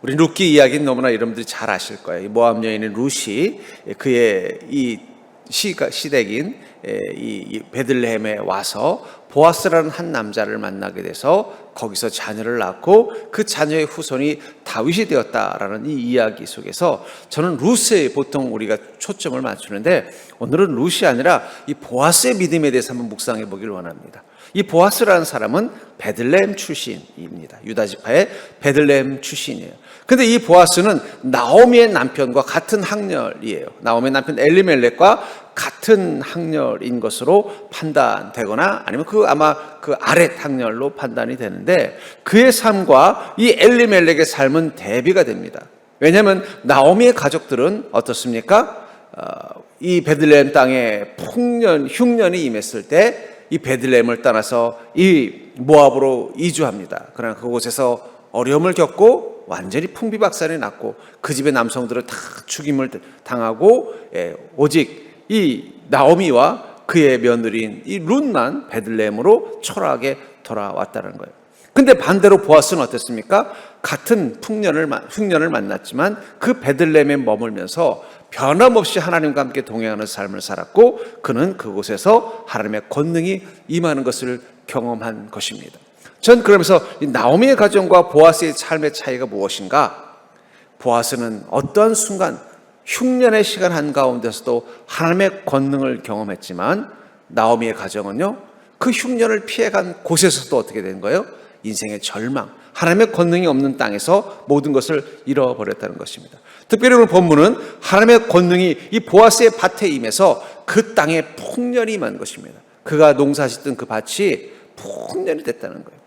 우리 룻기 이야기는 너무나 여러분들이 잘 아실 거예요. 모압 여인인 룻이 그의 이 시댁인 이 베들레헴에 와서 보아스라는 한 남자를 만나게 돼서 거기서 자녀를 낳고 그 자녀의 후손이 다윗이 되었다라는 이 이야기 속에서 저는 룻에 보통 우리가 초점을 맞추는데, 오늘은 룻이 아니라 이 보아스의 믿음에 대해서 한번 묵상해 보기를 원합니다. 이 보아스라는 사람은 베들레헴 출신입니다. 유다 지파의 베들레헴 출신이에요. 근데 이 보아스는 나오미의 남편과 같은 학렬이에요. 나오미의 남편 엘리멜렉과 같은 학렬인 것으로 판단되거나 아니면 아마 그 아랫 학렬로 판단이 되는데, 그의 삶과 이 엘리멜렉의 삶은 대비가 됩니다. 왜냐하면 나오미의 가족들은 어떻습니까? 이 베들레헴 땅에 흉년이 임했을 때 이 베들레헴을 떠나서 이 모압으로 이주합니다. 그러나 그곳에서 어려움을 겪고 완전히 풍비박산이 났고 그 집의 남성들은 다 죽임을 당하고 오직 이 나오미와 그의 며느리인 이 룻만 베들레헴으로 초라하게 돌아왔다는 거예요. 근데 반대로 보아스는 어땠습니까? 같은 흉년을 만났지만 그 베들레헴에 머물면서 변함없이 하나님과 함께 동행하는 삶을 살았고, 그는 그곳에서 하나님의 권능이 임하는 것을 경험한 것입니다. 전 그러면서 이 나오미의 가정과 보아스의 삶의 차이가 무엇인가? 보아스는 어떠한 순간 흉년의 시간 한가운데서도 하나님의 권능을 경험했지만, 나오미의 가정은요, 그 흉년을 피해간 곳에서도 어떻게 된 거예요? 인생의 절망, 하나님의 권능이 없는 땅에서 모든 것을 잃어버렸다는 것입니다. 특별히 오늘 본문은 하나님의 권능이 이 보아스의 밭에 임해서 그 땅에 풍년이 임한 것입니다. 그가 농사짓던 그 밭이 풍년이 됐다는 거예요.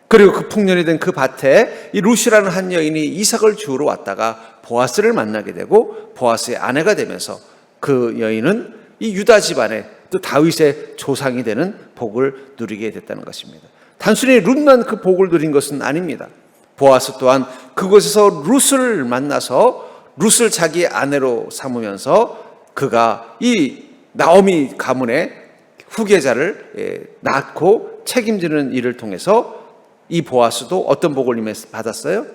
그리고 그 풍년이 된 그 밭에 이 룻이라는 한 여인이 이삭을 주우러 왔다가 보아스를 만나게 되고 보아스의 아내가 되면서 그 여인은 이 유다 집안의 또 다윗의 조상이 되는 복을 누리게 됐다는 것입니다. 단순히 룻만 그 복을 누린 것은 아닙니다. 보아스 또한 그곳에서 룻을 만나서 룻을 자기 아내로 삼으면서 그가 이 나오미 가문의 후계자를 낳고 책임지는 일을 통해서 이 보아스도 어떤 복을 받았어요?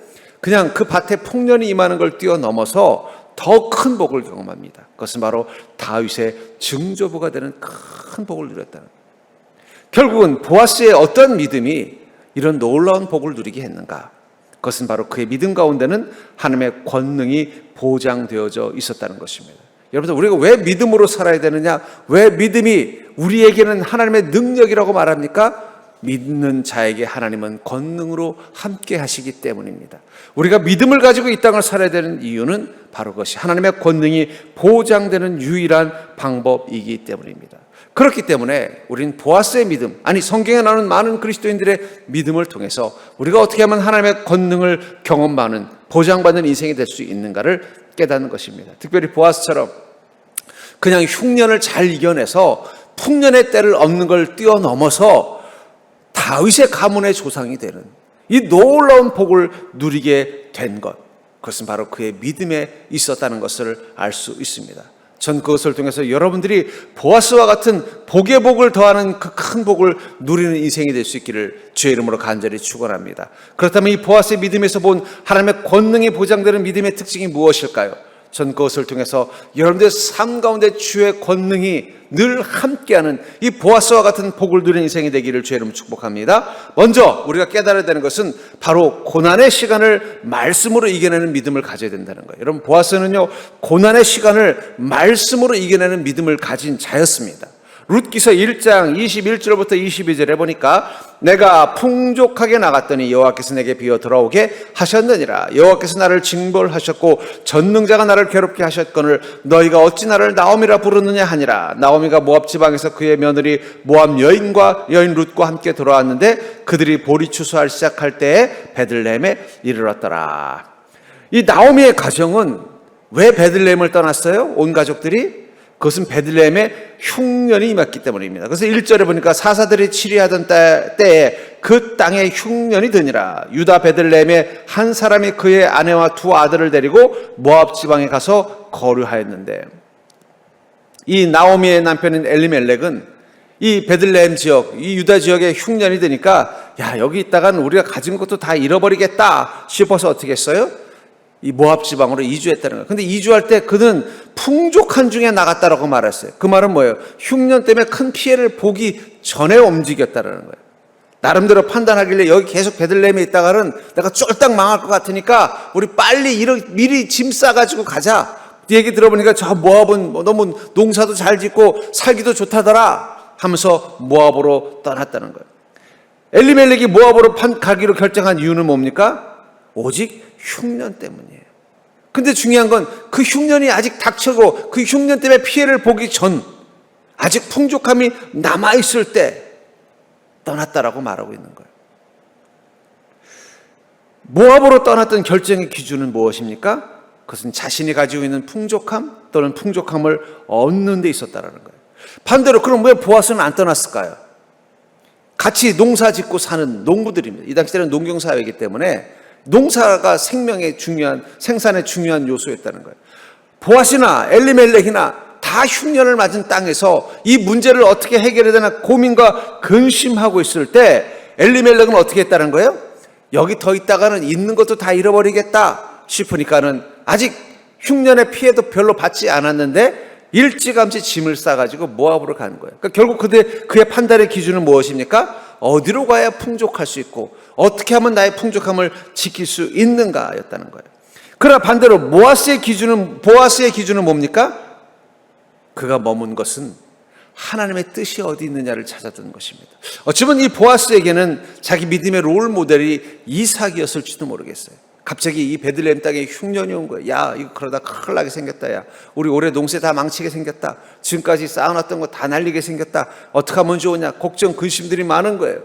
그냥 그 밭에 풍년이 임하는 걸 뛰어넘어서 더 큰 복을 경험합니다. 그것은 바로 다윗의 증조부가 되는 큰 복을 누렸다는 거예요. 결국은 보아스의 어떤 믿음이 이런 놀라운 복을 누리게 했는가? 그것은 바로 그의 믿음 가운데는 하나님의 권능이 보장되어져 있었다는 것입니다. 여러분들, 우리가 왜 믿음으로 살아야 되느냐? 왜 믿음이 우리에게는 하나님의 능력이라고 말합니까? 믿는 자에게 하나님은 권능으로 함께 하시기 때문입니다. 우리가 믿음을 가지고 이 땅을 살아야 되는 이유는 바로 그것이 하나님의 권능이 보장되는 유일한 방법이기 때문입니다. 그렇기 때문에 우리는 보아스의 믿음, 아니 성경에 나오는 많은 그리스도인들의 믿음을 통해서 우리가 어떻게 하면 하나님의 권능을 경험하는, 보장받는 인생이 될 수 있는가를 깨닫는 것입니다. 특별히 보아스처럼 그냥 흉년을 잘 이겨내서 풍년의 때를 얻는 걸 뛰어넘어서 다윗의 가문의 조상이 되는 이 놀라운 복을 누리게 된 것, 그것은 바로 그의 믿음에 있었다는 것을 알 수 있습니다. 전 그것을 통해서 여러분들이 보아스와 같은 복의 복을 더하는 그 큰 복을 누리는 인생이 될 수 있기를 주의 이름으로 간절히 축원합니다. 그렇다면 이 보아스의 믿음에서 본 하나님의 권능이 보장되는 믿음의 특징이 무엇일까요? 전 그것을 통해서 여러분들의 삶 가운데 주의 권능이 늘 함께하는 이 보아스와 같은 복을 누리는 인생이 되기를 주의 이름으로 축복합니다. 먼저 우리가 깨달아야 되는 것은 바로 고난의 시간을 말씀으로 이겨내는 믿음을 가져야 된다는 거예요. 여러분, 보아스는요, 고난의 시간을 말씀으로 이겨내는 믿음을 가진 자였습니다. 룻기서 1장 21절부터 22절에 보니까 내가 풍족하게 나갔더니 여호와께서 내게 비어 돌아오게 하셨느니라. 여호와께서 나를 징벌하셨고 전능자가 나를 괴롭게 하셨거늘 너희가 어찌 나를 나오미라 부르느냐 하니라. 나오미가 모압 지방에서 그의 며느리 모압 여인과 여인 룻과 함께 돌아왔는데 그들이 보리 추수할 시작할 때에 베들레헴에 이르렀더라. 이 나오미의 가정은 왜 베들레헴을 떠났어요? 온 가족들이? 그것은 베들레헴에 흉년이 임했기 때문입니다. 그래서 1절에 보니까 사사들이 치리하던 때에 그 땅에 흉년이 드니라. 유다 베들레헴에 한 사람이 그의 아내와 두 아들을 데리고 모압 지방에 가서 거류하였는데, 이 나오미의 남편인 엘리멜렉은 이 베들레헴 지역, 이 유다 지역에 흉년이 드니까 야, 여기 있다간 우리가 가진 것도 다 잃어버리겠다 싶어서 어떻게 했어요? 이 모압 지방으로 이주했다는 거예요. 근데 이주할 때 그는 풍족한 중에 나갔다라고 말했어요. 그 말은 뭐예요? 흉년 때문에 큰 피해를 보기 전에 움직였다라는 거예요. 나름대로 판단하길래 여기 계속 베들레헴에 있다가는 내가 쫄딱 망할 것 같으니까 우리 빨리 미리 짐 싸가지고 가자. 얘기 들어보니까 저 모압은 너무 농사도 잘 짓고 살기도 좋다더라 하면서 모압으로 떠났다는 거예요. 엘리멜렉이 모압으로 가기로 결정한 이유는 뭡니까? 오직 흉년 때문이에요. 근데 중요한 건 그 흉년이 아직 닥쳐고 그 흉년 때문에 피해를 보기 전 아직 풍족함이 남아있을 때 떠났다라고 말하고 있는 거예요. 모압으로 떠났던 결정의 기준은 무엇입니까? 그것은 자신이 가지고 있는 풍족함 또는 풍족함을 얻는 데 있었다는 거예요. 반대로 그럼 왜 보아스는 안 떠났을까요? 같이 농사 짓고 사는 농부들입니다. 이 당시 때는 농경사회이기 때문에 농사가 생명의 중요한, 생산의 중요한 요소였다는 거예요. 보아스나 엘리멜렉이나 다 흉년을 맞은 땅에서 이 문제를 어떻게 해결해야 되나 고민과 근심하고 있을 때 엘리멜렉은 어떻게 했다는 거예요? 여기 더 있다가는 있는 것도 다 잃어버리겠다 싶으니까는 아직 흉년의 피해도 별로 받지 않았는데 일찌감치 짐을 싸가지고 모압으로 가는 거예요. 그러니까 결국 그의 판단의 기준은 무엇입니까? 어디로 가야 풍족할 수 있고 어떻게 하면 나의 풍족함을 지킬 수 있는가였다는 거예요. 그러나 반대로 보아스의 기준은 뭡니까? 그가 머문 것은 하나님의 뜻이 어디 있느냐를 찾았던 것입니다. 어쩌면 이 보아스에게는 자기 믿음의 롤 모델이 이삭이었을지도 모르겠어요. 갑자기 이 베들레헴 땅에 흉년이 온 거예요. 야, 이거 그러다 큰일 나게 생겼다. 야, 우리 올해 농사 다 망치게 생겼다. 지금까지 쌓아놨던 거 다 날리게 생겼다. 어떻게 하면 좋으냐. 걱정, 근심들이 많은 거예요.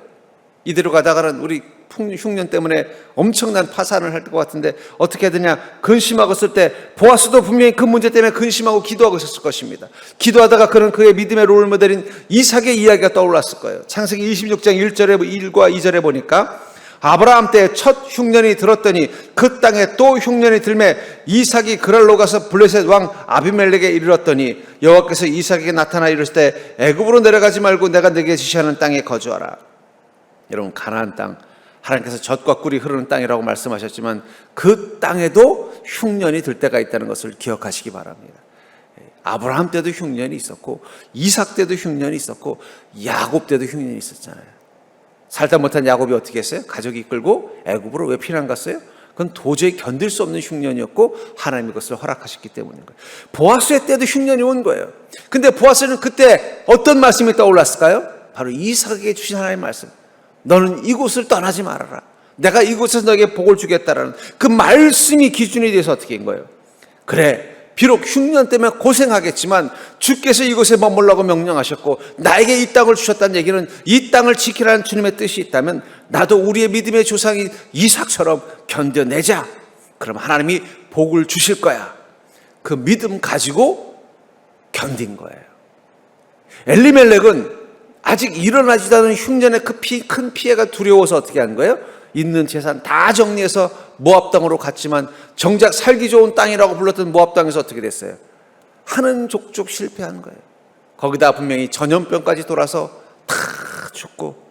이대로 가다가는 우리 흉년 때문에 엄청난 파산을 할 것 같은데 어떻게 해야 되냐 근심하고 있을 때 보아스도 분명히 그 문제 때문에 근심하고 기도하고 있었을 것입니다. 기도하다가 그는 그의 믿음의 롤모델인 이삭의 이야기가 떠올랐을 거예요. 창세기 26장 1과 2절에 보니까 아브라함 때 첫 흉년이 들었더니 그 땅에 또 흉년이 들매 이삭이 그랄로 가서 블레셋 왕 아비멜렉에 이르렀더니 여호와께서 이삭에게 나타나 이르실 때 애굽으로 내려가지 말고 내가 네게 지시하는 땅에 거주하라. 여러분 가나안 땅 하나님께서 젖과 꿀이 흐르는 땅이라고 말씀하셨지만 그 땅에도 흉년이 들 때가 있다는 것을 기억하시기 바랍니다. 아브라함 때도 흉년이 있었고 이삭 때도 흉년이 있었고 야곱 때도 흉년이 있었잖아요. 살다 못한 야곱이 어떻게 했어요? 가족이 이끌고 애굽으로 왜 피난 갔어요? 그건 도저히 견딜 수 없는 흉년이었고 하나님이 그것을 허락하셨기 때문인 거예요. 보아스의 때도 흉년이 온 거예요. 근데 보아스는 그때 어떤 말씀이 떠올랐을까요? 바로 이삭에게 주신 하나님의 말씀. 너는 이곳을 떠나지 말아라. 내가 이곳에서 너에게 복을 주겠다라는 그 말씀이 기준이 돼서 어떻게 한 거예요? 그래, 비록 흉년 때문에 고생하겠지만 주께서 이곳에 머물라고 명령하셨고 나에게 이 땅을 주셨다는 얘기는 이 땅을 지키라는 주님의 뜻이 있다면 나도 우리의 믿음의 조상이 이삭처럼 견뎌내자. 그럼 하나님이 복을 주실 거야. 그 믿음 가지고 견딘 거예요. 엘리멜렉은 아직 일어나지도 않은 흉년의 큰 피해가 두려워서 어떻게 한 거예요? 있는 재산 다 정리해서 모압 땅으로 갔지만 정작 살기 좋은 땅이라고 불렀던 모압 땅에서 어떻게 됐어요? 하는 족족 실패한 거예요. 거기다 분명히 전염병까지 돌아서 다 죽고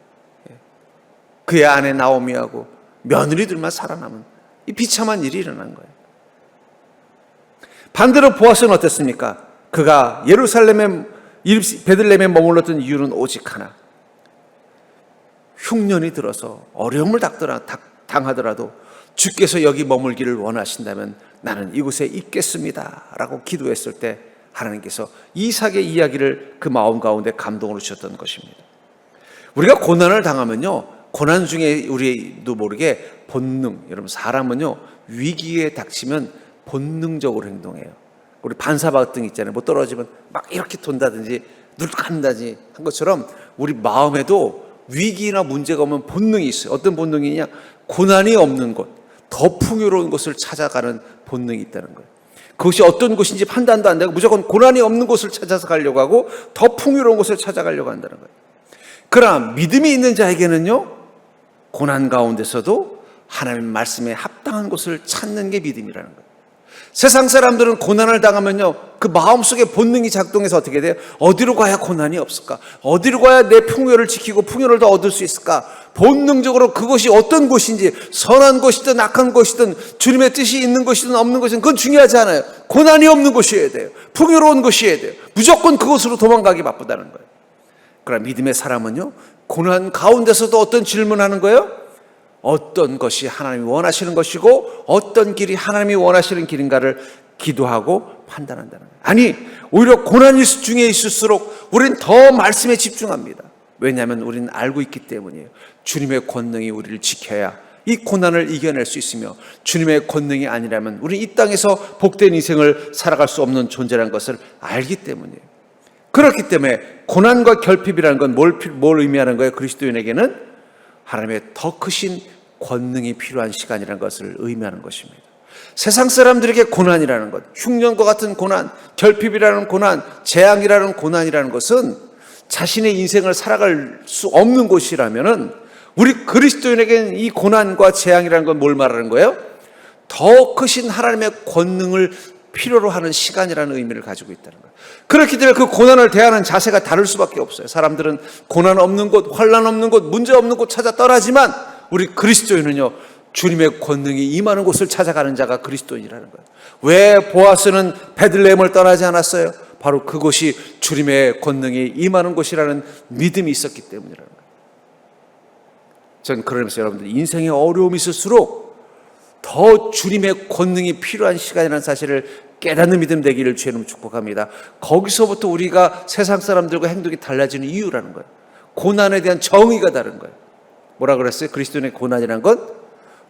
그의 아내 나오미하고 며느리들만 살아남은 이 비참한 일이 일어난 거예요. 반대로 보아스는 어땠습니까? 그가 베들레헴에 머물렀던 이유는 오직 하나. 흉년이 들어서 어려움을 당하더라도 주께서 여기 머물기를 원하신다면 나는 이곳에 있겠습니다 라고 기도했을 때 하나님께서 이삭의 이야기를 그 마음 가운데 감동으로 주셨던 것입니다. 우리가 고난을 당하면요, 고난 중에 우리도 모르게 본능, 여러분 사람은요 위기에 닥치면 본능적으로 행동해요. 우리 반사박등 있잖아요. 뭐 떨어지면 막 이렇게 돈다든지 눌간다든지 한 것처럼 우리 마음에도 위기나 문제가 오면 본능이 있어요. 어떤 본능이냐? 고난이 없는 곳, 더 풍요로운 곳을 찾아가는 본능이 있다는 거예요. 그것이 어떤 곳인지 판단도 안 되고 무조건 고난이 없는 곳을 찾아서 가려고 하고 더 풍요로운 곳을 찾아가려고 한다는 거예요. 그러나 믿음이 있는 자에게는요, 고난 가운데서도 하나님 말씀에 합당한 곳을 찾는 게 믿음이라는 거예요. 세상 사람들은 고난을 당하면요, 그 마음속에 본능이 작동해서 어떻게 돼요? 어디로 가야 고난이 없을까? 어디로 가야 내 풍요를 지키고 풍요를 더 얻을 수 있을까? 본능적으로 그것이 어떤 곳인지, 선한 곳이든 악한 곳이든 주님의 뜻이 있는 곳이든 없는 곳이든 그건 중요하지 않아요. 고난이 없는 곳이어야 돼요. 풍요로운 곳이어야 돼요. 무조건 그곳으로 도망가기 바쁘다는 거예요. 그러나 믿음의 사람은요, 고난 가운데서도 어떤 질문하는 거예요? 어떤 것이 하나님이 원하시는 것이고 어떤 길이 하나님이 원하시는 길인가를 기도하고 판단한다는 거예요. 아니, 오히려 고난 중에 있을수록 우리는 더 말씀에 집중합니다. 왜냐하면 우리는 알고 있기 때문이에요. 주님의 권능이 우리를 지켜야 이 고난을 이겨낼 수 있으며, 주님의 권능이 아니라면 우리는 이 땅에서 복된 인생을 살아갈 수 없는 존재라는 것을 알기 때문이에요. 그렇기 때문에 고난과 결핍이라는 건 뭘 의미하는 거예요? 그리스도인에게는 하나님의 더 크신 권능이 필요한 시간이라는 것을 의미하는 것입니다. 세상 사람들에게 고난이라는 것, 흉년과 같은 고난, 결핍이라는 고난, 재앙이라는 고난이라는 것은 자신의 인생을 살아갈 수 없는 곳이라면은, 우리 그리스도인에게는 이 고난과 재앙이라는 건 뭘 말하는 거예요? 더 크신 하나님의 권능을 필요로 하는 시간이라는 의미를 가지고 있다는 거예요. 그렇기 때문에 그 고난을 대하는 자세가 다를 수밖에 없어요. 사람들은 고난 없는 곳, 환난 없는 곳, 문제 없는 곳 찾아 떠나지만, 우리 그리스도인은요, 주님의 권능이 임하는 곳을 찾아가는 자가 그리스도인이라는 거예요. 왜 보아스는 베들레헴을 떠나지 않았어요? 바로 그곳이 주님의 권능이 임하는 곳이라는 믿음이 있었기 때문이라는 거예요. 전 그러면서 여러분들, 인생에 어려움이 있을수록 더 주님의 권능이 필요한 시간이라는 사실을 깨닫는 믿음 되기를 주의 이름으로 축복합니다. 거기서부터 우리가 세상 사람들과 행동이 달라지는 이유라는 거예요. 고난에 대한 정의가 다른 거예요. 뭐라 그랬어요? 그리스도인의 고난이라는 건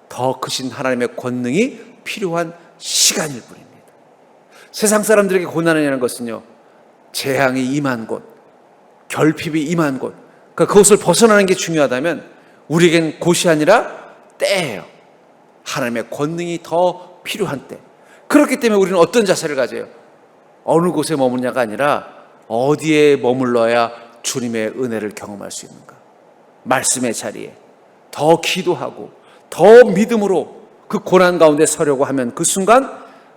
더 크신 하나님의 권능이 필요한 시간일 뿐입니다. 세상 사람들에게 고난이라는 것은요, 재앙이 임한 곳, 결핍이 임한 곳, 그러니까 그것을 벗어나는 게 중요하다면, 우리에겐 곳이 아니라 때예요. 하나님의 권능이 더 필요한 때. 그렇기 때문에 우리는 어떤 자세를 가져요? 어느 곳에 머무냐가 아니라 어디에 머물러야 주님의 은혜를 경험할 수 있는가? 말씀의 자리에 더 기도하고 더 믿음으로 그 고난 가운데 서려고 하면, 그 순간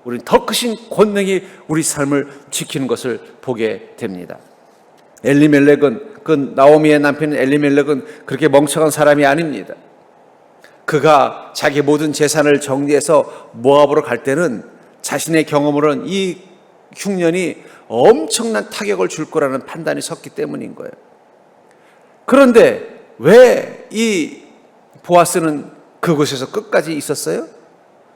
우리는 더 크신 권능이 우리 삶을 지키는 것을 보게 됩니다. 엘리멜렉은, 그 나오미의 남편 엘리멜렉은 그렇게 멍청한 사람이 아닙니다. 그가 자기 모든 재산을 정리해서 모압으로 갈 때는 자신의 경험으로는 이 흉년이 엄청난 타격을 줄 거라는 판단이 섰기 때문인 거예요. 그런데 왜 이 보아스는 그곳에서 끝까지 있었어요?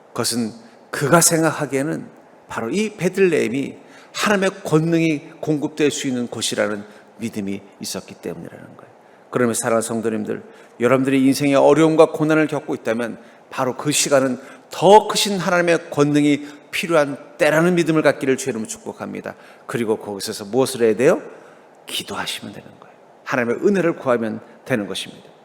그것은 그가 생각하기에는 바로 이 베들레헴이 하나님의 권능이 공급될 수 있는 곳이라는 믿음이 있었기 때문이라는 거예요. 그러면 사랑하는 성도님들, 여러분들이 인생의 어려움과 고난을 겪고 있다면 바로 그 시간은 더 크신 하나님의 권능이 필요한 때라는 믿음을 갖기를 주의 이름으로 축복합니다. 그리고 거기서 무엇을 해야 돼요? 기도하시면 되는 거예요. 하나님의 은혜를 구하면 되는 것입니다.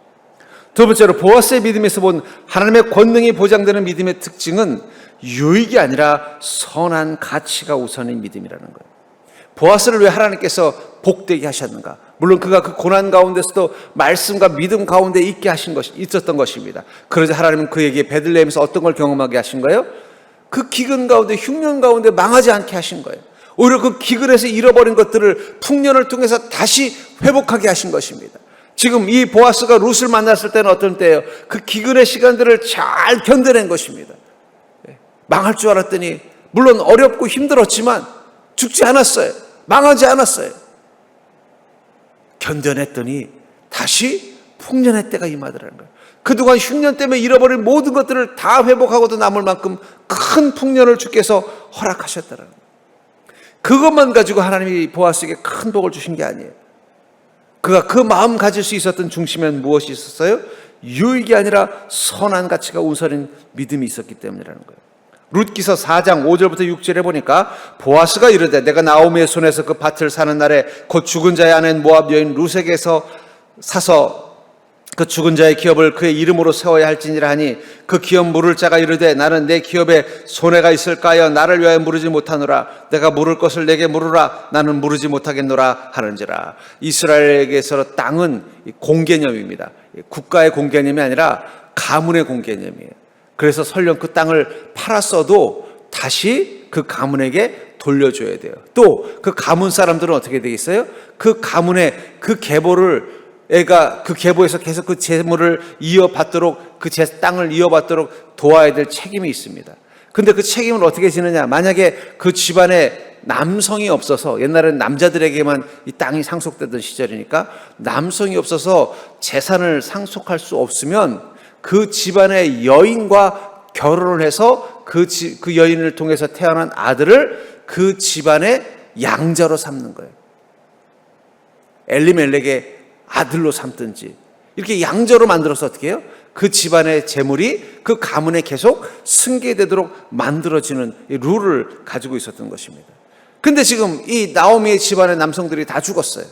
두 번째로, 보아스의 믿음에서 본 하나님의 권능이 보장되는 믿음의 특징은 유익이 아니라 선한 가치가 우선인 믿음이라는 거예요. 보아스를 왜 하나님께서 복되게 하셨는가? 물론 그가 그 고난 가운데서도 말씀과 믿음 가운데 있었던 것입니다. 그러자 하나님은 그에게 베들레헴에서 어떤 걸 경험하게 하신 거예요? 그 기근 가운데, 흉년 가운데 망하지 않게 하신 거예요. 오히려 그 기근에서 잃어버린 것들을 풍년을 통해서 다시 회복하게 하신 것입니다. 지금 이 보아스가 룻을 만났을 때는 어떤 때예요? 그 기근의 시간들을 잘 견뎌낸 것입니다. 망할 줄 알았더니, 물론 어렵고 힘들었지만 죽지 않았어요. 망하지 않았어요. 견뎌냈더니 다시 풍년의 때가 임하더라는 거예요. 그동안 흉년 때문에 잃어버린 모든 것들을 다 회복하고도 남을 만큼 큰 풍년을 주께서 허락하셨다는 거예요. 그것만 가지고 하나님이 보아스에게 큰 복을 주신 게 아니에요. 그가 그 마음 가질 수 있었던 중심에는 무엇이 있었어요? 유익이 아니라 선한 가치가 우선인 믿음이 있었기 때문이라는 거예요. 룻기서 4장 5절부터 6절에 보니까, 보아스가 이르되 내가 나오미의 손에서 그 밭을 사는 날에 곧 죽은 자의 아내인 모압 여인 룻에게서 사서 그 죽은 자의 기업을 그의 이름으로 세워야 할지니라 하니, 그 기업 물을 자가 이르되 나는 내 기업에 손해가 있을까 하여 나를 위하여 물으지 못하노라. 내가 물을 것을 내게 물으라. 나는 물으지 못하겠노라 하는지라. 이스라엘에게서 땅은 공개념입니다. 국가의 공개념이 아니라 가문의 공개념이에요. 그래서 설령 그 땅을 팔았어도 다시 그 가문에게 돌려줘야 돼요. 또 그 가문 사람들은 어떻게 되겠어요? 그 가문의 그 계보를 애가 그 계보에서 계속 그 재물을 이어받도록 그 땅을 이어받도록 도와야 될 책임이 있습니다. 근데 그 책임을 어떻게 지느냐? 만약에 그 집안에 남성이 없어서, 옛날에는 남자들에게만 이 땅이 상속되던 시절이니까 남성이 없어서 재산을 상속할 수 없으면 그 집안의 여인과 결혼을 해서 그 여인을 통해서 태어난 아들을 그 집안의 양자로 삼는 거예요. 엘리멜렉의 아들로 삼든지 이렇게 양자로 만들어서 어떻게 해요? 그 집안의 재물이 그 가문에 계속 승계되도록 만들어지는 이 룰을 가지고 있었던 것입니다. 근데 지금 이 나오미의 집안의 남성들이 다 죽었어요.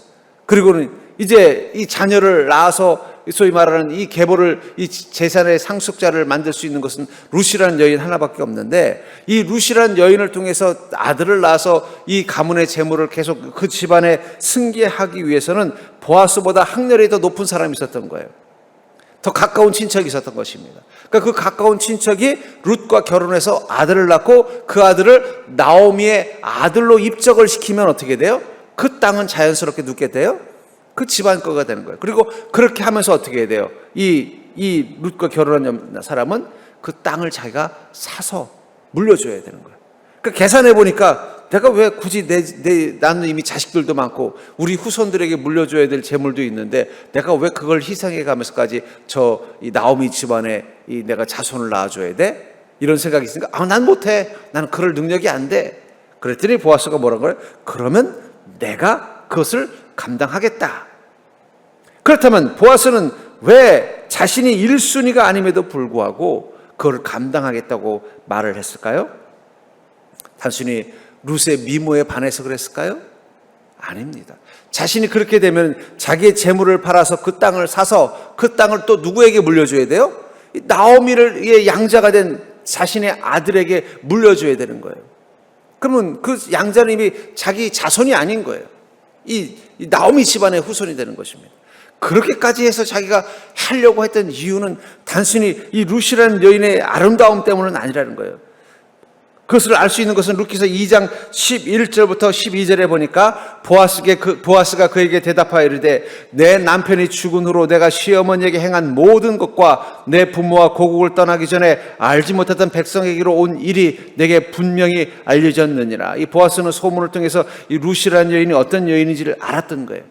그리고는 이제 이 자녀를 낳아서 소위 말하는 이 계보를, 이 재산의 상속자를 만들 수 있는 것은 룻이라는 여인 하나밖에 없는데, 이 룻이라는 여인을 통해서 아들을 낳아서 이 가문의 재물을 계속 그 집안에 승계하기 위해서는 보아스보다 학렬이 더 높은 사람이 있었던 거예요. 더 가까운 친척이 있었던 것입니다. 그러니까 그 가까운 친척이 룻과 결혼해서 아들을 낳고 그 아들을 나오미의 아들로 입적을 시키면 어떻게 돼요? 그 땅은 자연스럽게 눕게 돼요? 그 집안 거가 되는 거예요. 그리고 그렇게 하면서 어떻게 해야 돼요? 이 룻과 결혼한 사람은 그 땅을 자기가 사서 물려줘야 되는 거예요. 그러니까 계산해 보니까 내가 왜 굳이 나는 이미 자식들도 많고 우리 후손들에게 물려줘야 될 재물도 있는데 내가 왜 그걸 희생해 가면서까지 이 나오미 집안에 내가 자손을 낳아줘야 돼? 이런 생각이 있으니까 난 못해. 나는 그럴 능력이 안 돼. 그랬더니 보아스가 뭐라고 그래요? 그러면 내가 그것을 감당하겠다. 그렇다면 보아스는 왜 자신이 1순위가 아님에도 불구하고 그걸 감당하겠다고 말을 했을까요? 단순히 룻의 미모에 반해서 그랬을까요? 아닙니다. 자신이 그렇게 되면 자기의 재물을 팔아서 그 땅을 사서 그 땅을 또 누구에게 물려줘야 돼요? 나오미의 양자가 된 자신의 아들에게 물려줘야 되는 거예요. 그러면 그 양자는 이미 자기 자손이 아닌 거예요. 이 나오미 집안의 후손이 되는 것입니다. 그렇게까지 해서 자기가 하려고 했던 이유는 단순히 이 룻이라는 여인의 아름다움 때문은 아니라는 거예요. 그것을 알 수 있는 것은 룻기서 2장 11절부터 12절에 보니까 보아스가 그에게 대답하여 이르되 내 남편이 죽은 후로 내가 시어머니에게 행한 모든 것과 내 부모와 고국을 떠나기 전에 알지 못했던 백성에게로 온 일이 내게 분명히 알려졌느니라. 이 보아스는 소문을 통해서 이 룻이라는 여인이 어떤 여인인지를 알았던 거예요.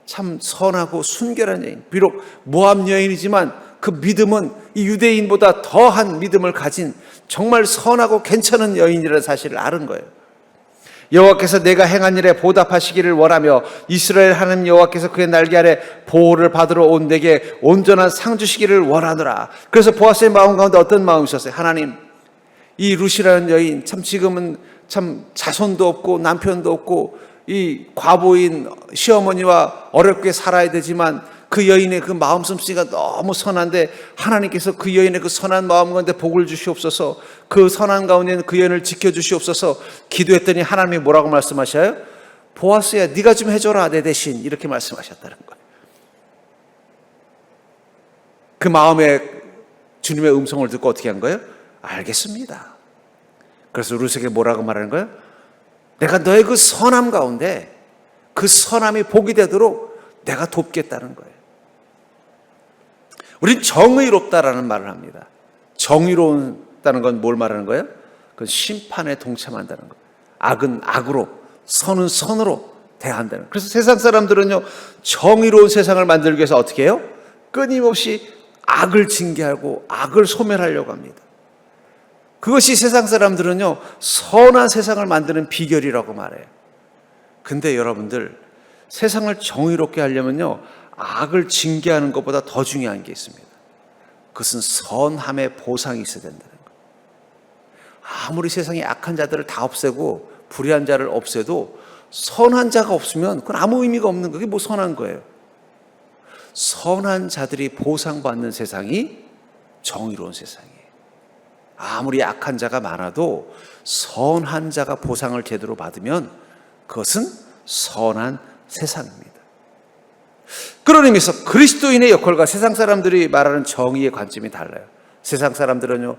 참 선하고 순결한 여인, 비록 모압 여인이지만 그 믿음은 이 유대인보다 더한 믿음을 가진 정말 선하고 괜찮은 여인이라는 사실을 아는 거예요. 여호와께서 내가 행한 일에 보답하시기를 원하며 이스라엘 하나님 여호와께서 그의 날개 아래 보호를 받으러 온 내게 온전한 상 주시기를 원하노라. 그래서 보아스의 마음 가운데 어떤 마음이 있었어요? 하나님, 이 룻이라는 여인 참 지금은 참 자손도 없고 남편도 없고 이 과부인 시어머니와 어렵게 살아야 되지만 그 여인의 그 마음 씀씨가 너무 선한데 하나님께서 그 여인의 그 선한 마음 가운데 복을 주시옵소서, 그 선한 가운데 있는 그 여인을 지켜주시옵소서 기도했더니 하나님이 뭐라고 말씀하셔요? 보아스야, 네가 좀 해줘라 내 대신, 이렇게 말씀하셨다는 거예요. 그 마음에 주님의 음성을 듣고 어떻게 한 거예요? 알겠습니다. 그래서 룻에게 뭐라고 말하는 거예요? 내가 너의 그 선함 가운데 그 선함이 복이 되도록 내가 돕겠다는 거예요. 우린 정의롭다라는 말을 합니다. 정의롭다는 건 뭘 말하는 거예요? 그건 심판에 동참한다는 거예요. 악은 악으로, 선은 선으로 대한다는 거예요. 그래서 세상 사람들은요, 정의로운 세상을 만들기 위해서 어떻게 해요? 끊임없이 악을 징계하고 악을 소멸하려고 합니다. 그것이 세상 사람들은요, 선한 세상을 만드는 비결이라고 말해요. 근데 여러분들, 세상을 정의롭게 하려면요, 악을 징계하는 것보다 더 중요한 게 있습니다. 그것은 선함의 보상이 있어야 된다는 거예요. 아무리 세상에 악한 자들을 다 없애고 불의한 자를 없애도 선한 자가 없으면 그건 아무 의미가 없는 거예요. 그게 뭐 선한 거예요. 선한 자들이 보상받는 세상이 정의로운 세상이에요. 아무리 악한 자가 많아도 선한 자가 보상을 제대로 받으면 그것은 선한 세상입니다. 그런 의미에서 그리스도인의 역할과 세상 사람들이 말하는 정의의 관점이 달라요. 세상 사람들은요,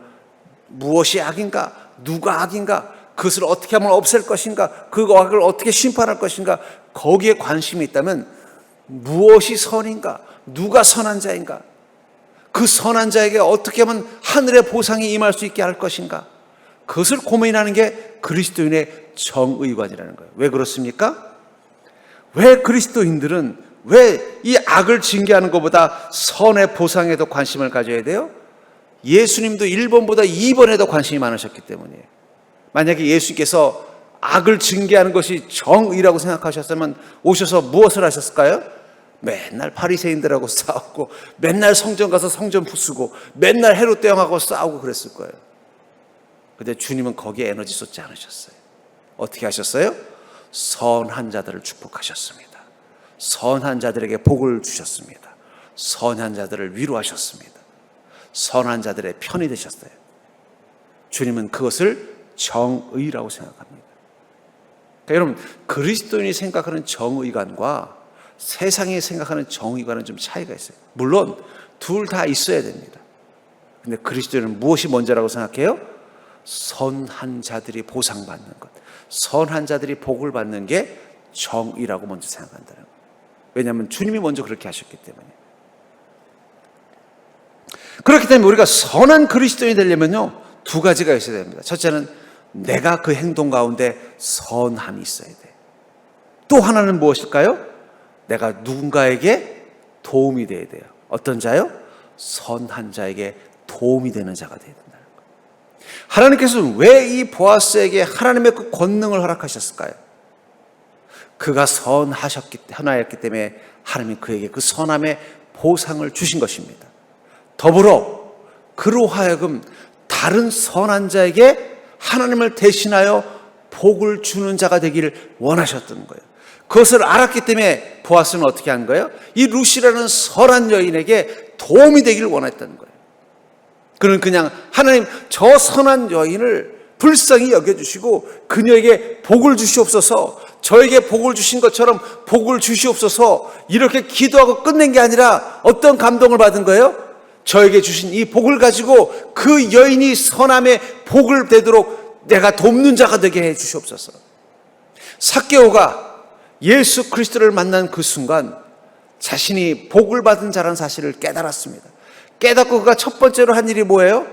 무엇이 악인가? 누가 악인가, 그것을 어떻게 하면 없앨 것인가, 그 악을 어떻게 심판할 것인가, 거기에 관심이 있다면 무엇이 선인가, 누가 선한 자인가, 그 선한 자에게 어떻게 하면 하늘의 보상이 임할 수 있게 할 것인가, 그것을 고민하는 게 그리스도인의 정의관이라는 거예요. 왜 그렇습니까? 왜 그리스도인들은 왜 이 악을 징계하는 것보다 선의 보상에 더 관심을 가져야 돼요? 예수님도 1번보다 2번에 더 관심이 많으셨기 때문이에요. 만약에 예수님께서 악을 징계하는 것이 정의라고 생각하셨으면 오셔서 무엇을 하셨을까요? 맨날 바리새인들하고 싸우고, 맨날 성전 가서 성전 부수고, 맨날 헤롯 대왕하고 싸우고 그랬을 거예요. 근데 주님은 거기에 에너지 쏟지 않으셨어요. 어떻게 하셨어요? 선한 자들을 축복하셨습니다. 선한 자들에게 복을 주셨습니다. 선한 자들을 위로하셨습니다. 선한 자들의 편이 되셨어요. 주님은 그것을 정의라고 생각합니다. 그러니까 여러분, 그리스도인이 생각하는 정의관과 세상이 생각하는 정의관은 좀 차이가 있어요. 물론 둘 다 있어야 됩니다. 근데 그리스도인은 무엇이 먼저라고 생각해요? 선한 자들이 보상받는 것, 선한 자들이 복을 받는 게 정의라고 먼저 생각한다는 거예요. 왜냐하면 주님이 먼저 그렇게 하셨기 때문에. 그렇기 때문에 우리가 선한 그리스도인이 되려면요, 두 가지가 있어야 됩니다. 첫째는 내가 그 행동 가운데 선함이 있어야 돼. 또 하나는 무엇일까요? 내가 누군가에게 도움이 돼야 돼요. 어떤 자요? 선한 자에게 도움이 되는 자가 돼야 된다는 거예요. 하나님께서는 왜 이 보아스에게 하나님의 그 권능을 허락하셨을까요? 그가 하나였기 때문에 하나님이 그에게 그 선함의 보상을 주신 것입니다. 더불어 그로 하여금 다른 선한 자에게 하나님을 대신하여 복을 주는 자가 되기를 원하셨던 거예요. 그것을 알았기 때문에 보아스는 어떻게 한 거예요? 이 루시라는 선한 여인에게 도움이 되기를 원했다는 거예요. 그는 그냥 하나님, 저 선한 여인을 불쌍히 여겨주시고 그녀에게 복을 주시옵소서, 저에게 복을 주신 것처럼 복을 주시옵소서, 이렇게 기도하고 끝낸 게 아니라 어떤 감동을 받은 거예요? 저에게 주신 이 복을 가지고 그 여인이 선함의 복을 되도록 내가 돕는 자가 되게 해 주시옵소서. 삭개오가 예수 그리스도를 만난 그 순간 자신이 복을 받은 자라는 사실을 깨달았습니다. 깨닫고 그가 첫 번째로 한 일이 뭐예요?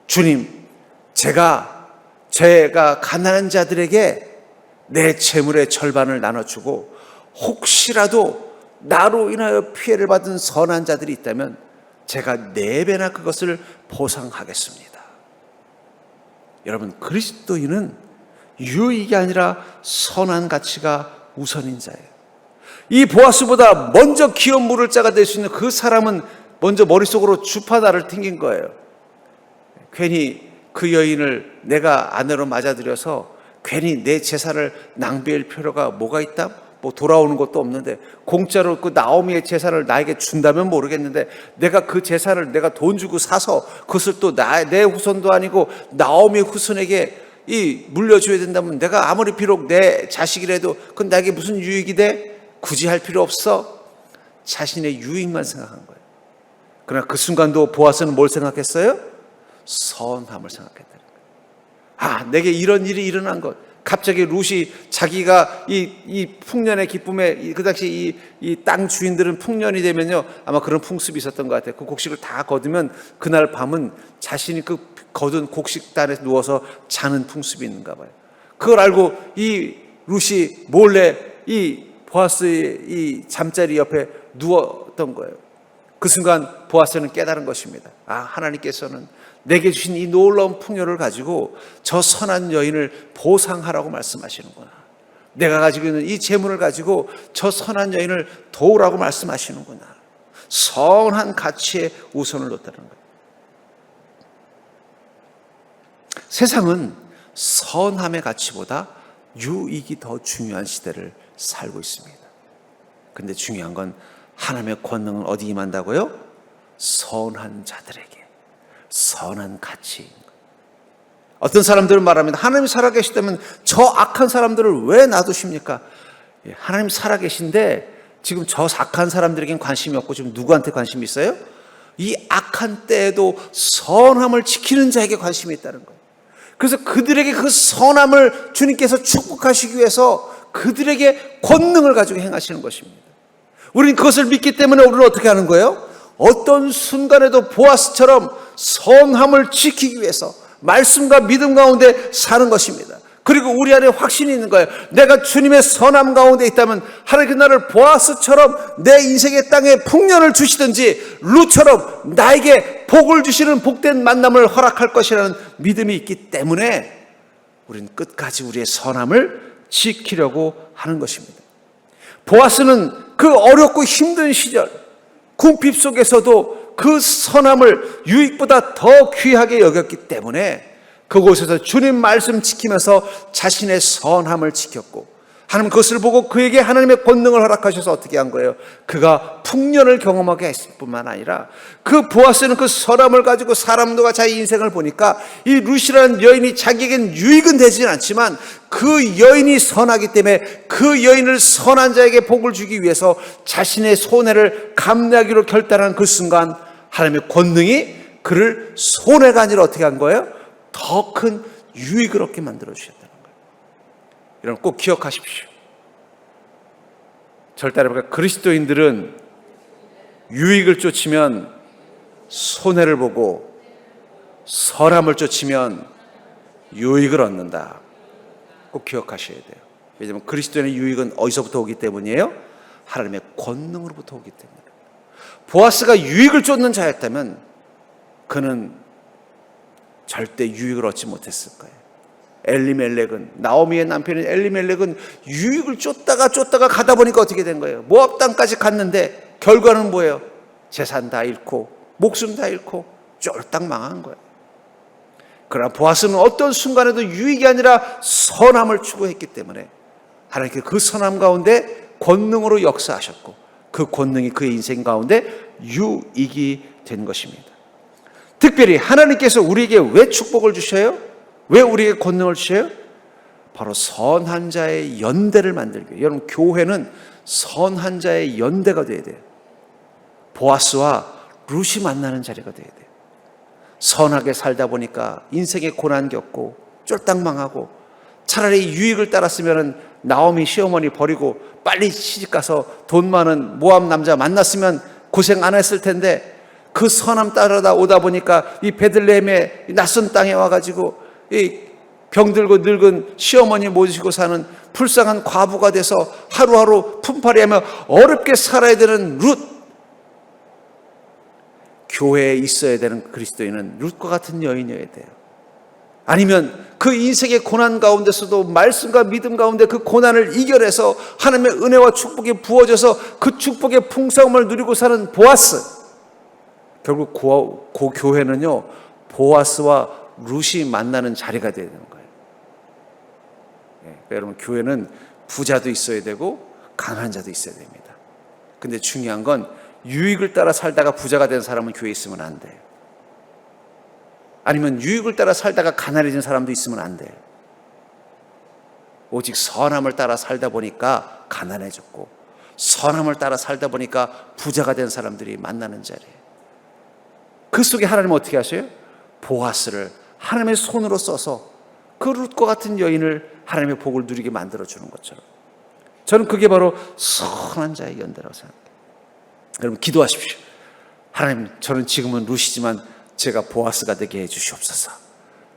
주님, 제가 가난한 자들에게 내 재물의 절반을 나눠주고 혹시라도 나로 인하여 피해를 받은 선한 자들이 있다면 제가 4배나 그것을 보상하겠습니다. 여러분, 그리스도인은 유익이 아니라 선한 가치가 우선인 자예요. 이 보아스보다 먼저 기업 물을 자가 될 수 있는 그 사람은 먼저 머릿속으로 주파다를 튕긴 거예요. 괜히 그 여인을 내가 아내로 맞아들여서 괜히 내 재산을 낭비할 필요가 뭐가 있다? 뭐 돌아오는 것도 없는데 공짜로 그 나오미의 재산을 나에게 준다면 모르겠는데 내가 그 재산을 내가 돈 주고 사서 그것을 또 내 후손도 아니고 나오미의 후손에게 물려줘야 된다면 내가 아무리 비록 내 자식이라도 그건 나에게 무슨 유익이 돼? 굳이 할 필요 없어. 자신의 유익만 생각한 거예요. 그러나 그 순간도 보아스는 뭘 생각했어요? 선함을 생각했다는 거예요. 내게 이런 일이 일어난 것. 갑자기 룻이 자기가 이 풍년의 기쁨에 그 당시 이 땅 주인들은 풍년이 되면요 아마 그런 풍습이 있었던 것 같아요. 그 곡식을 다 거두면 그날 밤은 자신이 그 거둔 곡식단에 누워서 자는 풍습이 있는가 봐요. 그걸 알고 이 룻이 몰래 이 보아스의 이 잠자리 옆에 누웠던 거예요. 그 순간 보아스는 깨달은 것입니다. 하나님께서는 내게 주신 이 놀라운 풍요를 가지고 저 선한 여인을 보상하라고 말씀하시는구나. 내가 가지고 있는 이 재물을 가지고 저 선한 여인을 도우라고 말씀하시는구나. 선한 가치에 우선을 뒀다는 거예요. 세상은 선함의 가치보다 유익이 더 중요한 시대를 살고 있습니다. 그런데 중요한 건 하나님의 권능은 어디 임한다고요? 선한 자들에게. 선한 가치인 거예요. 어떤 사람들은 말합니다. 하나님이 살아계시다면 저 악한 사람들을 왜 놔두십니까? 하나님 살아계신데 지금 저 악한 사람들에겐 관심이 없고 지금 누구한테 관심이 있어요? 이 악한 때에도 선함을 지키는 자에게 관심이 있다는 거예요. 그래서 그들에게 그 선함을 주님께서 축복하시기 위해서 그들에게 권능을 가지고 행하시는 것입니다. 우리는 그것을 믿기 때문에 우리는 어떻게 하는 거예요? 어떤 순간에도 보아스처럼 선함을 지키기 위해서 말씀과 믿음 가운데 사는 것입니다. 그리고 우리 안에 확신이 있는 거예요. 내가 주님의 선함 가운데 있다면 하나님께서 나를 보아스처럼 내 인생의 땅에 풍년을 주시든지 룻처럼 나에게 복을 주시는 복된 만남을 허락할 것이라는 믿음이 있기 때문에 우리는 끝까지 우리의 선함을 지키려고 하는 것입니다. 보아스는 그 어렵고 힘든 시절 궁핍 속에서도 그 선함을 유익보다 더 귀하게 여겼기 때문에 그곳에서 주님 말씀 지키면서 자신의 선함을 지켰고, 하나님 그것을 보고 그에게 하나님의 권능을 허락하셔서 어떻게 한 거예요? 그가 풍년을 경험하게 했을 뿐만 아니라 그 보아스는 그 선함을 가지고 사람들과 자기 인생을 보니까 이 룻이라는 여인이 자기에겐 유익은 되지는 않지만 그 여인이 선하기 때문에 그 여인을 선한 자에게 복을 주기 위해서 자신의 손해를 감내하기로 결단한 그 순간 하나님의 권능이 그를 손해가 아니라 어떻게 한 거예요? 더 큰 유익을 얻게 만들어 주셨다는 거예요. 여러분 꼭 기억하십시오. 절대 여러분, 그리스도인들은 유익을 쫓으면 손해를 보고 선함을 쫓으면 유익을 얻는다. 꼭 기억하셔야 돼요. 왜냐하면 그리스도인의 유익은 어디서부터 오기 때문이에요? 하나님의 권능으로부터 오기 때문에. 보아스가 유익을 쫓는 자였다면 그는 절대 유익을 얻지 못했을 거예요. 엘리멜렉은, 나오미의 남편인 엘리멜렉은 유익을 쫓다가 가다 보니까 어떻게 된 거예요? 모압 땅까지 갔는데 결과는 뭐예요? 재산 다 잃고 목숨 다 잃고 쫄딱 망한 거예요. 그러나 보아스는 어떤 순간에도 유익이 아니라 선함을 추구했기 때문에 하나님께 그 선함 가운데 권능으로 역사하셨고 그 권능이 그의 인생 가운데 유익이 된 것입니다. 특별히 하나님께서 우리에게 왜 축복을 주셔요? 왜 우리에게 권능을 주셔요? 바로 선한 자의 연대를 만들기 위해. 여러분 교회는 선한 자의 연대가 되어야 돼요. 보아스와 룻이 만나는 자리가 되어야 돼요. 선하게 살다 보니까 인생에 고난 겪고 쫄딱 망하고 차라리 유익을 따랐으면 나오미 시어머니 버리고 빨리 시집가서 돈 많은 모압 남자 만났으면 고생 안 했을 텐데 그 선함 따라다 오다 보니까 이 베들레헴의 낯선 땅에 와가지고 이 병들고 늙은 시어머니 모시고 사는 불쌍한 과부가 돼서 하루하루 품팔이하며 어렵게 살아야 되는 룻. 교회에 있어야 되는 그리스도인은 룻과 같은 여인이어야 돼요. 아니면 그 인생의 고난 가운데서도 말씀과 믿음 가운데 그 고난을 이겨내서 하나님의 은혜와 축복이 부어져서 그 축복의 풍성함을 누리고 사는 보아스. 결국 그 교회는요, 보아스와 룻이 만나는 자리가 되는 거예요. 그러니까 여러분, 교회는 부자도 있어야 되고 강한 자도 있어야 됩니다. 근데 중요한 건 유익을 따라 살다가 부자가 된 사람은 교회에 있으면 안 돼요. 아니면 유익을 따라 살다가 가난해진 사람도 있으면 안 돼요. 오직 선함을 따라 살다 보니까 가난해졌고 선함을 따라 살다 보니까 부자가 된 사람들이 만나는 자리예요. 그 속에 하나님은 어떻게 하셔요? 보아스를 하나님의 손으로 써서 그 룻과 같은 여인을 하나님의 복을 누리게 만들어주는 것처럼 저는 그게 바로 선한 자의 연대라고 생각해요. 여러분 기도하십시오. 하나님, 저는 지금은 룻이지만 제가 보아스가 되게 해주시옵소서.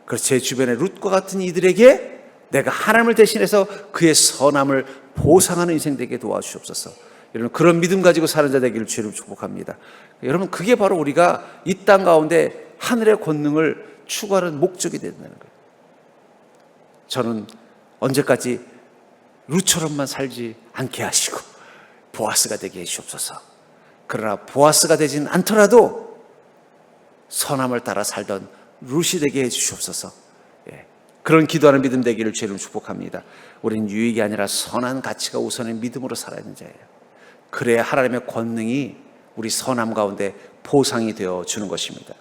그래서 제 주변의 룻과 같은 이들에게 내가 하나님을 대신해서 그의 선함을 보상하는 인생 되게 도와주시옵소서. 여러분 그런 믿음 가지고 사는 자 되기를 주를 축복합니다. 여러분 그게 바로 우리가 이 땅 가운데 하늘의 권능을 추구하는 목적이 된다는 거예요. 저는 언제까지 룻처럼만 살지 않게 하시고 보아스가 되게 해주시옵소서. 그러나 보아스가 되지는 않더라도 선함을 따라 살던 룻이 되게 해주시옵소서. 그런 기도하는 믿음 되기를 주를 축복합니다. 우리는 유익이 아니라 선한 가치가 우선인 믿음으로 살아야 하는 자예요. 그래야 하나님의 권능이 우리 선함 가운데 보상이 되어 주는 것입니다.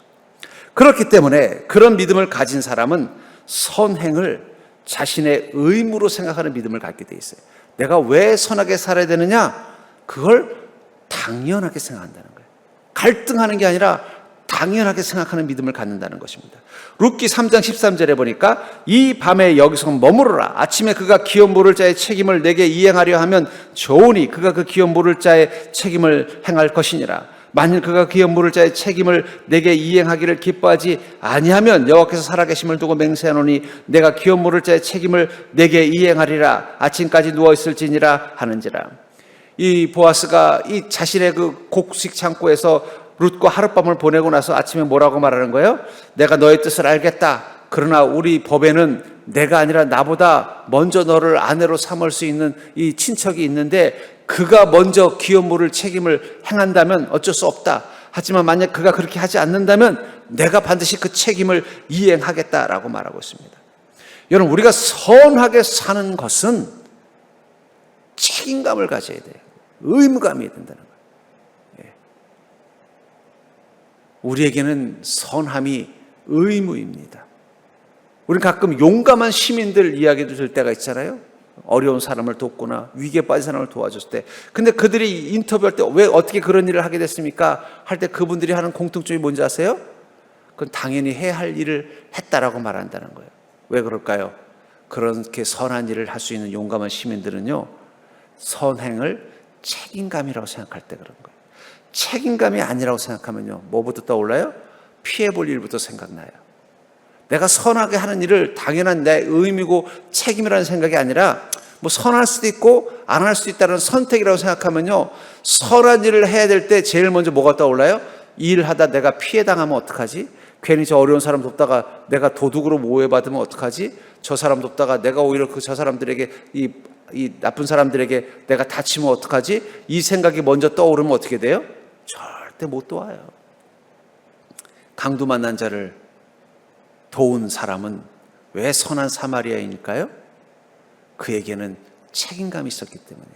그렇기 때문에 그런 믿음을 가진 사람은 선행을 자신의 의무로 생각하는 믿음을 갖게 돼 있어요. 내가 왜 선하게 살아야 되느냐? 그걸 당연하게 생각한다는 거예요. 갈등하는 게 아니라 당연하게 생각하는 믿음을 갖는다는 것입니다. 룻기 3장 13절에 보니까 이 밤에 여기서 머무르라. 아침에 그가 기업 물을 자의 책임을 내게 이행하려 하면 좋으니 그가 그 기업 물을 자의 책임을 행할 것이니라. 만일 그가 기업 물을 자의 책임을 내게 이행하기를 기뻐하지 아니하면 여호와께서 살아계심을 두고 맹세하노니 내가 기업 물을 자의 책임을 내게 이행하리라. 아침까지 누워있을지니라 하는지라. 이 보아스가 이 자신의 그 곡식 창고에서 룻과 하룻밤을 보내고 나서 아침에 뭐라고 말하는 거예요? 내가 너의 뜻을 알겠다. 그러나 우리 법에는 내가 아니라 나보다 먼저 너를 아내로 삼을 수 있는 이 친척이 있는데 그가 먼저 기업 물을 책임을 행한다면 어쩔 수 없다. 하지만 만약 그가 그렇게 하지 않는다면 내가 반드시 그 책임을 이행하겠다라고 말하고 있습니다. 여러분, 우리가 선하게 사는 것은 책임감을 가져야 돼요. 의무감이 된다는 거예요. 우리에게는 선함이 의무입니다. 우리는 가끔 용감한 시민들 이야기도 들 때가 있잖아요. 어려운 사람을 돕거나 위기에 빠진 사람을 도와줬을 때. 근데 그들이 인터뷰할 때 왜 어떻게 그런 일을 하게 됐습니까? 할 때 그분들이 하는 공통점이 뭔지 아세요? 그건 당연히 해야 할 일을 했다라고 말한다는 거예요. 왜 그럴까요? 그렇게 선한 일을 할 수 있는 용감한 시민들은요, 선행을 책임감이라고 생각할 때 그런 거예요. 책임감이 아니라고 생각하면요, 뭐부터 떠올라요? 피해볼 일부터 생각나요. 내가 선하게 하는 일을 당연한 내 의미고 책임이라는 생각이 아니라 뭐 선할 수도 있고 안 할 수도 있다는 선택이라고 생각하면요, 선한 일을 해야 될 때 제일 먼저 뭐가 떠올라요? 이 일을 하다 내가 피해당하면 어떡하지? 괜히 저 어려운 사람 돕다가 내가 도둑으로 오해받으면 어떡하지? 저 사람 돕다가 내가 오히려 저 사람들에게 이 나쁜 사람들에게 내가 다치면 어떡하지? 이 생각이 먼저 떠오르면 어떻게 돼요? 절대 못 도와요. 강도 만난 자를 도운 사람은 왜 선한 사마리아인일까요? 그에게는 책임감이 있었기 때문에.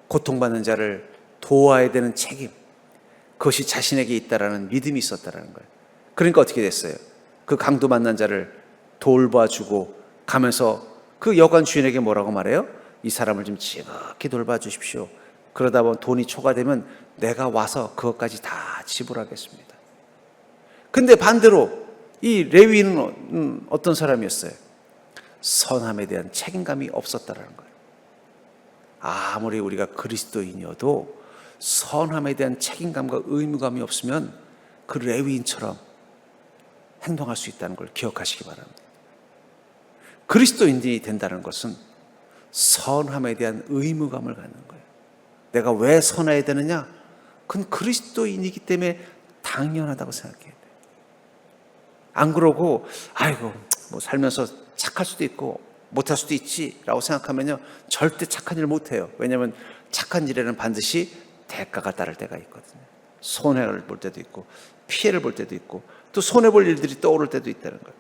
고통받는 자를 도와야 되는 책임, 그것이 자신에게 있다라는 믿음이 있었다라는 거예요. 그러니까 어떻게 됐어요? 그 강도 만난 자를 돌봐주고 가면서 그 여관 주인에게 뭐라고 말해요? 이 사람을 좀 지극히 돌봐주십시오. 그러다 보면 돈이 초과되면 내가 와서 그것까지 다 지불하겠습니다. 근데 반대로 이 레위인은 어떤 사람이었어요? 선함에 대한 책임감이 없었다라는 거예요. 아무리 우리가 그리스도인이어도 선함에 대한 책임감과 의무감이 없으면 그 레위인처럼 행동할 수 있다는 걸 기억하시기 바랍니다. 그리스도인이 된다는 것은 선함에 대한 의무감을 갖는 거예요. 내가 왜 선해야 되느냐? 그건 그리스도인이기 때문에 당연하다고 생각해야 돼요. 안 그러고 아이고 뭐 살면서 착할 수도 있고 못할 수도 있지라고 생각하면요, 절대 착한 일 못해요. 왜냐하면 착한 일에는 반드시 대가가 따를 때가 있거든요. 손해를 볼 때도 있고 피해를 볼 때도 있고 또 손해볼 일들이 떠오를 때도 있다는 거예요.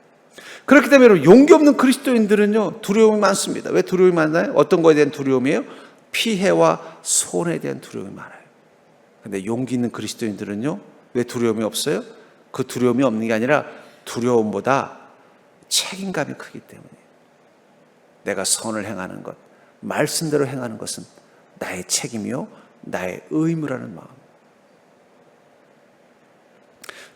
그렇기 때문에 용기 없는 그리스도인들은요, 두려움이 많습니다. 왜 두려움이 많나요? 어떤 거에 대한 두려움이에요? 피해와 손해에 대한 두려움이 많아요. 근데 용기 있는 그리스도인들은요, 왜 두려움이 없어요? 그 두려움이 없는 게 아니라 두려움보다 책임감이 크기 때문에. 내가 선을 행하는 것, 말씀대로 행하는 것은 나의 책임이요 나의 의무라는 마음.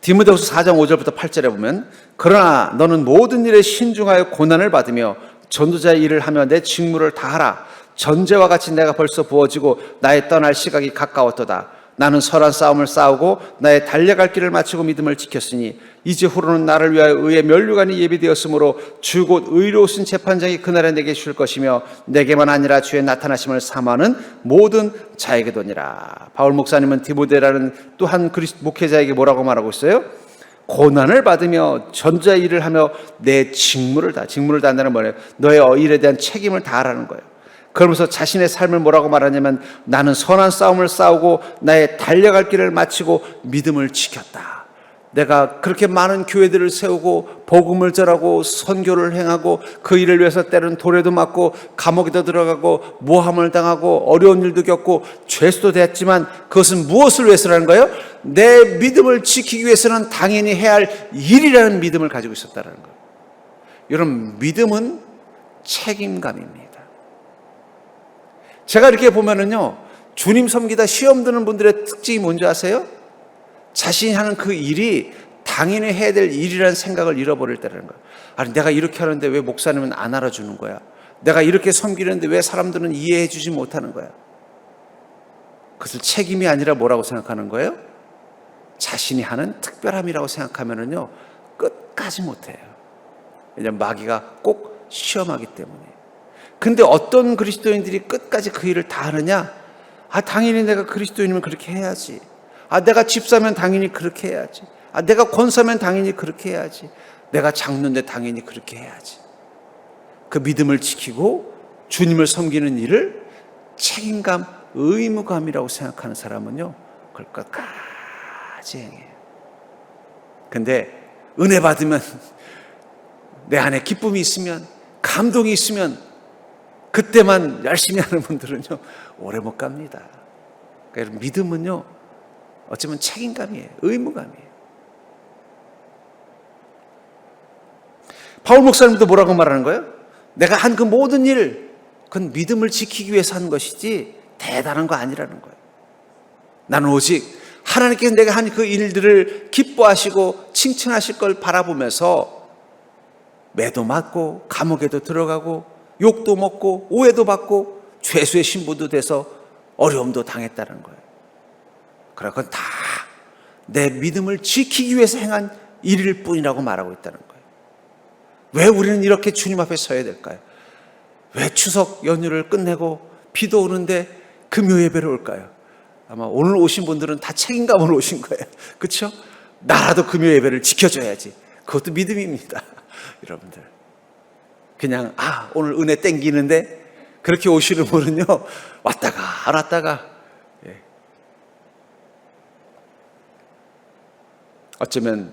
디모데후서 4장 5절부터 8절에 보면, 그러나 너는 모든 일에 신중하여 고난을 받으며 전도자의 일을 하며 내 직무를 다하라. 전제와 같이 내가 벌써 부어지고 나의 떠날 시각이 가까웠도다. 나는 선한 싸움을 싸우고 나의 달려갈 길을 마치고 믿음을 지켰으니 이제 후로는 나를 위하여 의의 면류관이 예비되었으므로 주 곧 의로우신 재판장이 그날에 내게 줄 것이며 내게만 아니라 주의 나타나심을 사모하는 모든 자에게도니라. 바울 목사님은 디모데라는 또 한 그리스도 목회자에게 뭐라고 말하고 있어요? 고난을 받으며 전도자의 일을 하며 내 직무를 다한다는 뭐예요? 너의 일에 대한 책임을 다하라는 거예요. 그러면서 자신의 삶을 뭐라고 말하냐면, 나는 선한 싸움을 싸우고 나의 달려갈 길을 마치고 믿음을 지켰다. 내가 그렇게 많은 교회들을 세우고 복음을 전하고 선교를 행하고 그 일을 위해서 때로는 돌에도 맞고 감옥에도 들어가고 모함을 당하고 어려운 일도 겪고 죄수도 됐지만 그것은 무엇을 위해서라는 거예요? 내 믿음을 지키기 위해서는 당연히 해야 할 일이라는 믿음을 가지고 있었다는 거예요. 여러분, 믿음은 책임감입니다. 제가 이렇게 보면은요, 주님 섬기다 시험 드는 분들의 특징이 뭔지 아세요? 자신이 하는 그 일이 당연히 해야 될 일이라는 생각을 잃어버릴 때라는 거예요. 아니, 내가 이렇게 하는데 왜 목사님은 안 알아주는 거야? 내가 이렇게 섬기는데 왜 사람들은 이해해 주지 못하는 거야? 그것을 책임이 아니라 뭐라고 생각하는 거예요? 자신이 하는 특별함이라고 생각하면은요, 끝까지 못해요. 왜냐하면 마귀가 꼭 시험하기 때문에. 근데 어떤 그리스도인들이 끝까지 그 일을 다 하느냐? 당연히 내가 그리스도인이면 그렇게 해야지. 내가 집사면 당연히 그렇게 해야지. 내가 권사면 당연히 그렇게 해야지. 내가 장로인데 당연히 그렇게 해야지. 그 믿음을 지키고 주님을 섬기는 일을 책임감, 의무감이라고 생각하는 사람은요, 그걸 끝까지 행해요. 근데 은혜 받으면, 내 안에 기쁨이 있으면, 감동이 있으면 그때만 열심히 하는 분들은요, 오래 못 갑니다. 그러니까 믿음은요, 어쩌면 책임감이에요. 의무감이에요. 바울 목사님도 뭐라고 말하는 거예요? 내가 한 그 모든 일, 그건 믿음을 지키기 위해서 한 것이지 대단한 거 아니라는 거예요. 나는 오직 하나님께서 내가 한 그 일들을 기뻐하시고 칭찬하실 걸 바라보면서 매도 맞고 감옥에도 들어가고 욕도 먹고 오해도 받고 죄수의 신부도 돼서 어려움도 당했다는 거예요. 그러나 그건 다 내 믿음을 지키기 위해서 행한 일일 뿐이라고 말하고 있다는 거예요. 왜 우리는 이렇게 주님 앞에 서야 될까요? 왜 추석 연휴를 끝내고 비도 오는데 금요 예배를 올까요? 아마 오늘 오신 분들은 다 책임감으로 오신 거예요. 그렇죠? 나라도 금요 예배를 지켜줘야지. 그것도 믿음입니다. 여러분들, 그냥 오늘 은혜 땡기는데 그렇게 오시는 분은요, 왔다가 안 왔다가. 어쩌면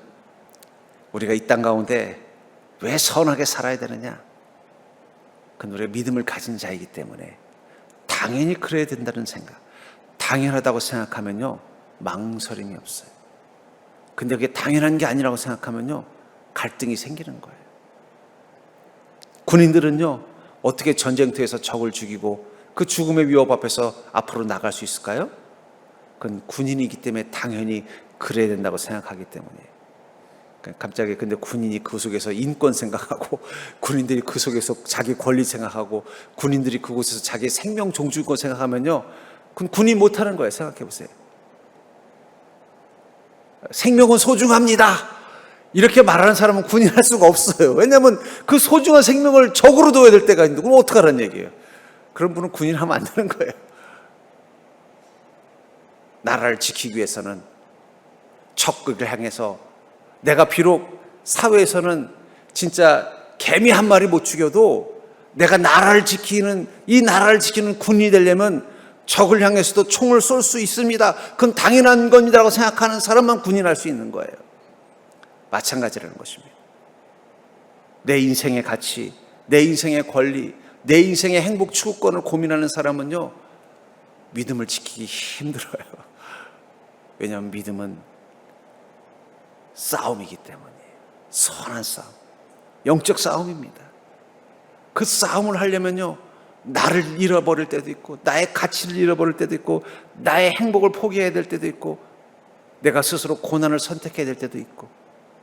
우리가 이 땅 가운데 왜 선하게 살아야 되느냐? 그건 우리가 믿음을 가진 자이기 때문에 당연히 그래야 된다는 생각, 당연하다고 생각하면요, 망설임이 없어요. 근데 그게 당연한 게 아니라고 생각하면요, 갈등이 생기는 거예요. 군인들은요, 어떻게 전쟁터에서 적을 죽이고 그 죽음의 위협 앞에서 앞으로 나갈 수 있을까요? 그건 군인이기 때문에 당연히 그래야 된다고 생각하기 때문에. 갑자기 근데 군인이 그 속에서 인권 생각하고, 군인들이 그 속에서 자기 권리 생각하고, 군인들이 그곳에서 자기 생명 종주권 생각하면요, 그건 군인 못하는 거예요. 생각해 보세요. 생명은 소중합니다, 이렇게 말하는 사람은 군인 할 수가 없어요. 왜냐하면 그 소중한 생명을 적으로 둬야 될 때가 있는데, 그럼 어떡하라는 얘기예요? 그런 분은 군인 하면 안 되는 거예요. 나라를 지키기 위해서는 적극을 향해서, 내가 비록 사회에서는 진짜 개미 한 마리 못 죽여도 내가 나라를 지키는, 이 나라를 지키는 군인이 되려면 적을 향해서도 총을 쏠 수 있습니다, 그건 당연한 겁니다라고 생각하는 사람만 군인할 수 있는 거예요. 마찬가지라는 것입니다. 내 인생의 가치, 내 인생의 권리, 내 인생의 행복 추구권을 고민하는 사람은요, 믿음을 지키기 힘들어요. 왜냐하면 믿음은 싸움이기 때문이에요. 선한 싸움, 영적 싸움입니다. 그 싸움을 하려면요, 나를 잃어버릴 때도 있고, 나의 가치를 잃어버릴 때도 있고, 나의 행복을 포기해야 될 때도 있고, 내가 스스로 고난을 선택해야 될 때도 있고,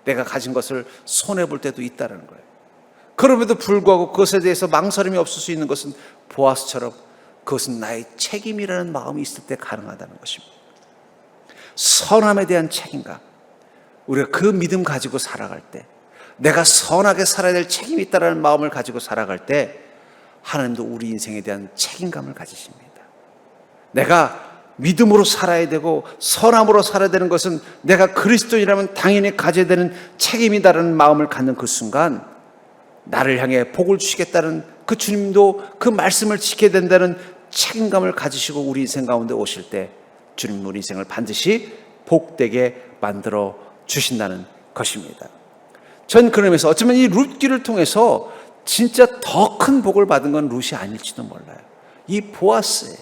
내가 가진 것을 손해볼 때도 있다는 거예요. 그럼에도 불구하고 그것에 대해서 망설임이 없을 수 있는 것은 보아스처럼 그것은 나의 책임이라는 마음이 있을 때 가능하다는 것입니다. 선함에 대한 책임감, 우리가 그 믿음 가지고 살아갈 때, 내가 선하게 살아야 될 책임이 있다는 마음을 가지고 살아갈 때, 하나님도 우리 인생에 대한 책임감을 가지십니다. 내가 믿음으로 살아야 되고 선함으로 살아야 되는 것은 내가 그리스도인이라면 당연히 가져야 되는 책임이다라는 마음을 갖는 그 순간, 나를 향해 복을 주시겠다는 그 주님도 그 말씀을 지켜야 된다는 책임감을 가지시고 우리 인생 가운데 오실 때, 주님 우리 인생을 반드시 복되게 만들어 주신다는 것입니다. 전 그러면서 어쩌면 이 룻기를 통해서 진짜 더 큰 복을 받은 건 룻이 아닐지도 몰라요. 이 보아스예요.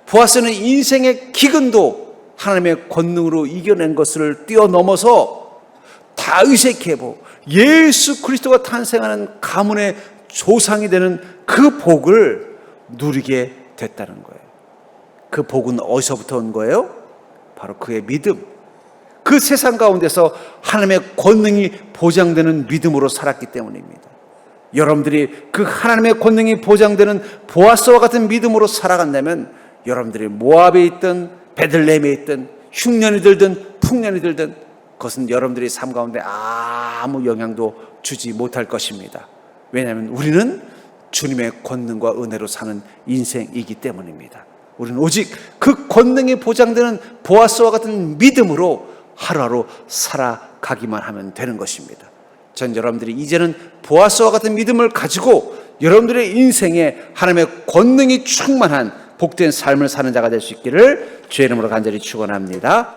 보아스는 인생의 기근도 하나님의 권능으로 이겨낸 것을 뛰어넘어서 다윗의 계보, 예수 그리스도가 탄생하는 가문의 조상이 되는 그 복을 누리게 됐다는 거예요. 그 복은 어디서부터 온 거예요? 바로 그의 믿음, 그 세상 가운데서 하나님의 권능이 보장되는 믿음으로 살았기 때문입니다. 여러분들이 그 하나님의 권능이 보장되는 보아스와 같은 믿음으로 살아간다면 여러분들이 모압에 있든 베들레헴에 있든 흉년이 들든 풍년이 들든 그것은 여러분들의 삶 가운데 아무 영향도 주지 못할 것입니다. 왜냐하면 우리는 주님의 권능과 은혜로 사는 인생이기 때문입니다. 우리는 오직 그 권능이 보장되는 보아스와 같은 믿음으로 하루하루 살아가기만 하면 되는 것입니다. 전 여러분들이 이제는 보아스와 같은 믿음을 가지고 여러분들의 인생에 하나님의 권능이 충만한 복된 삶을 사는 자가 될 수 있기를 주의 이름으로 간절히 축원합니다.